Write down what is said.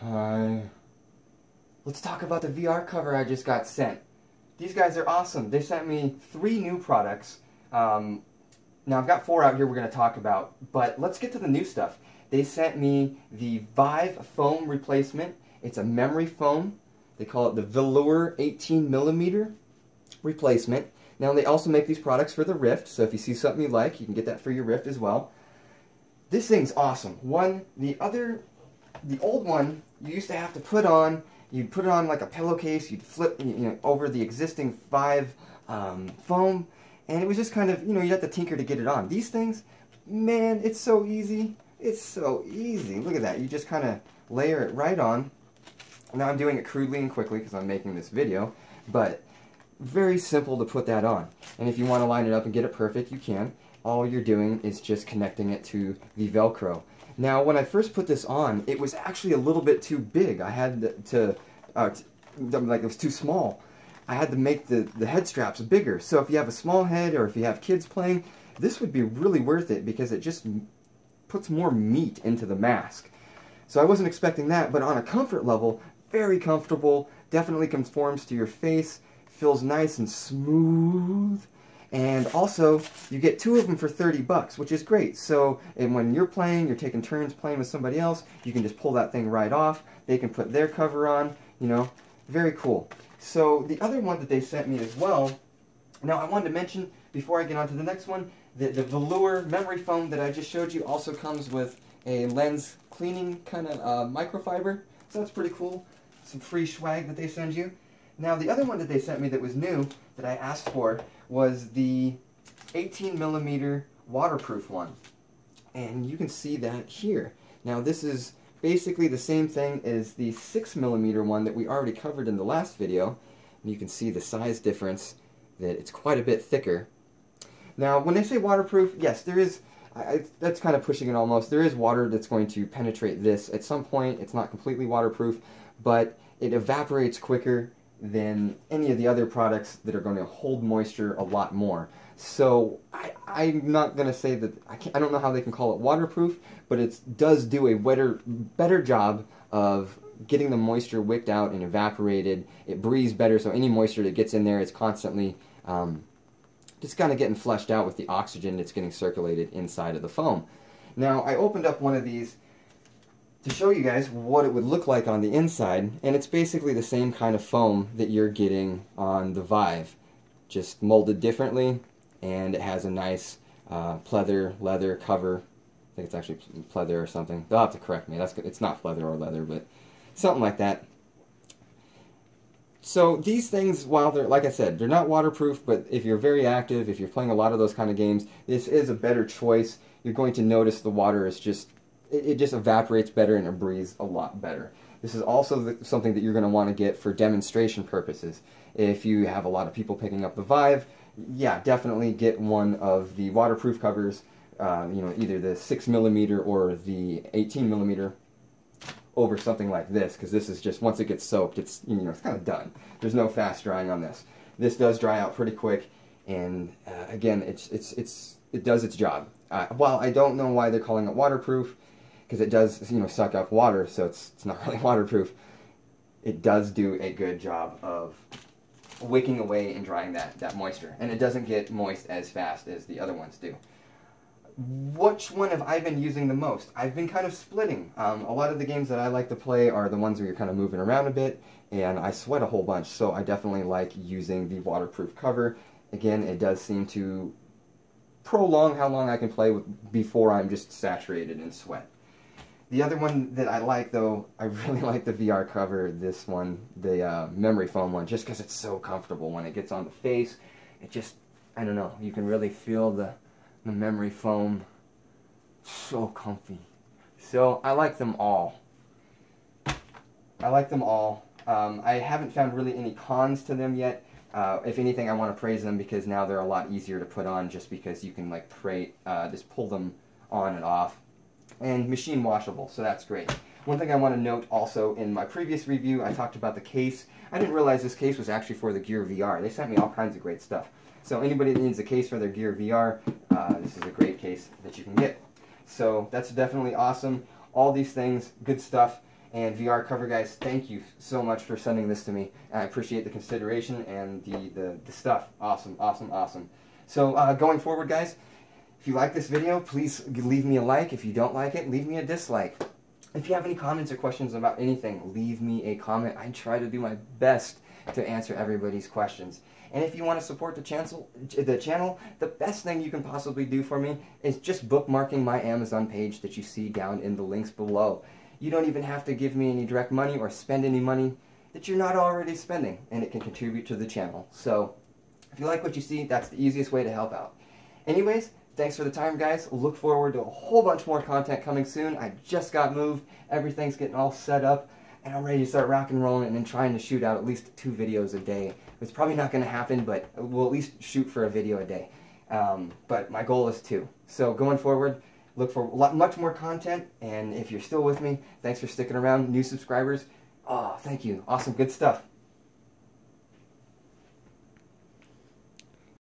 Hi. Let's talk about the VR cover I just got sent. These guys are awesome. They sent me 3 new products. Now I've got 4 out here we're going to talk about, but let's get to the new stuff. They sent me the Vive foam replacement. It's a memory foam. They call it the Velour 18mm replacement. Now they also make these products for the Rift, so if you see something you like, you can get that for your Rift as well. This thing's awesome. The old one, you used to have to put on, you'd put it on like a pillowcase, you'd flip over the existing Vive foam, and it was just kind of, you'd have to tinker to get it on. These things, man, it's so easy. It's so easy. Look at that. You just kind of layer it right on. Now I'm doing it crudely and quickly because I'm making this video, but very simple to put that on. And if you want to line it up and get it perfect, you can. All you're doing is just connecting it to the Velcro. Now, when I first put this on, it was actually a little bit too big. I had to, like it was too small. I had to make the head straps bigger. So if you have a small head or if you have kids playing, this would be really worth it because it just puts more meat into the mask. So I wasn't expecting that, but on a comfort level, very comfortable, definitely conforms to your face, feels nice and smooth. And also, you get 2 of them for 30 bucks, which is great. So, and when you're playing, you're taking turns playing with somebody else, you can just pull that thing right off. They can put their cover on, very cool. So, the other one that they sent me as well, now I wanted to mention, before I get on to the next one, that the Velour memory foam that I just showed you also comes with a lens cleaning kind of microfiber. So that's pretty cool. Some free swag that they send you. Now, the other one that they sent me that was new, that I asked for, was the 18mm waterproof one. And you can see that here. Now, this is basically the same thing as the 6mm one that we already covered in the last video. And you can see the size difference, that it's quite a bit thicker. Now, when they say waterproof, yes, there is, that's kind of pushing it almost. There is water that's going to penetrate this. At some point, it's not completely waterproof, but it evaporates quicker than any of the other products that are going to hold moisture a lot more. So I'm not going to say that, I don't know how they can call it waterproof, but it does do a better job of getting the moisture wicked out and evaporated. It breathes better, so any moisture that gets in there is constantly just kind of getting flushed out with the oxygen that's getting circulated inside of the foam. Now, I opened up one of these to show you guys what it would look like on the inside, and it's basically the same kind of foam that you're getting on the Vive, just molded differently, and it has a nice pleather leather cover. I think it's actually pleather or something. They'll have to correct me. It's not pleather or leather, but something like that. So these things, while they're, like I said, they're not waterproof, but if you're very active, if you're playing a lot of those kind of games, this is a better choice. You're going to notice the water is just, it just evaporates better and it breathes a lot better. This is also something that you're going to want to get for demonstration purposes. If you have a lot of people picking up the Vive, yeah, definitely get one of the waterproof covers, either the 6mm or the 18mm over something like this, because this is just, once it gets soaked, it's, it's kind of done. There's no fast drying on this. This does dry out pretty quick, and again, it does its job. While I don't know why they're calling it waterproof, because it does, suck up water, so it's not really waterproof, it does do a good job of wicking away and drying that moisture, and it doesn't get moist as fast as the other ones do. Which one have I been using the most? I've been kind of splitting. A lot of the games that I like to play are the ones where you're kind of moving around a bit, and I sweat a whole bunch, so I definitely like using the waterproof cover. Again, it does seem to prolong how long I can play before I'm just saturated in sweat. The other one that I like, though, I really like the VR cover, this one, the memory foam one, just because it's so comfortable. When it gets on the face, it just, I don't know, you can really feel the memory foam. So comfy. So I like them all. I like them all. I haven't found really any cons to them yet. If anything, I want to praise them because now they're a lot easier to put on, just because you can just pull them on and off. And machine washable, so that's great. One thing I want to note also, in my previous review, I talked about the case. I didn't realize this case was actually for the Gear VR. They sent me all kinds of great stuff. So anybody that needs a case for their Gear VR, this is a great case that you can get. So that's definitely awesome. All these things, good stuff. And VR cover guys, thank you so much for sending this to me. I appreciate the consideration and the stuff. Awesome, awesome, awesome. So going forward guys, if you like this video, please leave me a like. If you don't like it, leave me a dislike. If you have any comments or questions about anything, leave me a comment. I try to do my best to answer everybody's questions. And if you want to support the channel, the best thing you can possibly do for me is just bookmarking my Amazon page that you see down in the links below. You don't even have to give me any direct money or spend any money that you're not already spending, and it can contribute to the channel. So if you like what you see, that's the easiest way to help out. Anyways, thanks for the time, guys. Look forward to a whole bunch more content coming soon. I just got moved. Everything's getting all set up, and I'm ready to start rock and rolling and trying to shoot out at least 2 videos a day. It's probably not going to happen, but we'll at least shoot for a video a day. But my goal is 2. So going forward, look for much more content, and if you're still with me, thanks for sticking around. New subscribers, oh, thank you. Awesome, good stuff.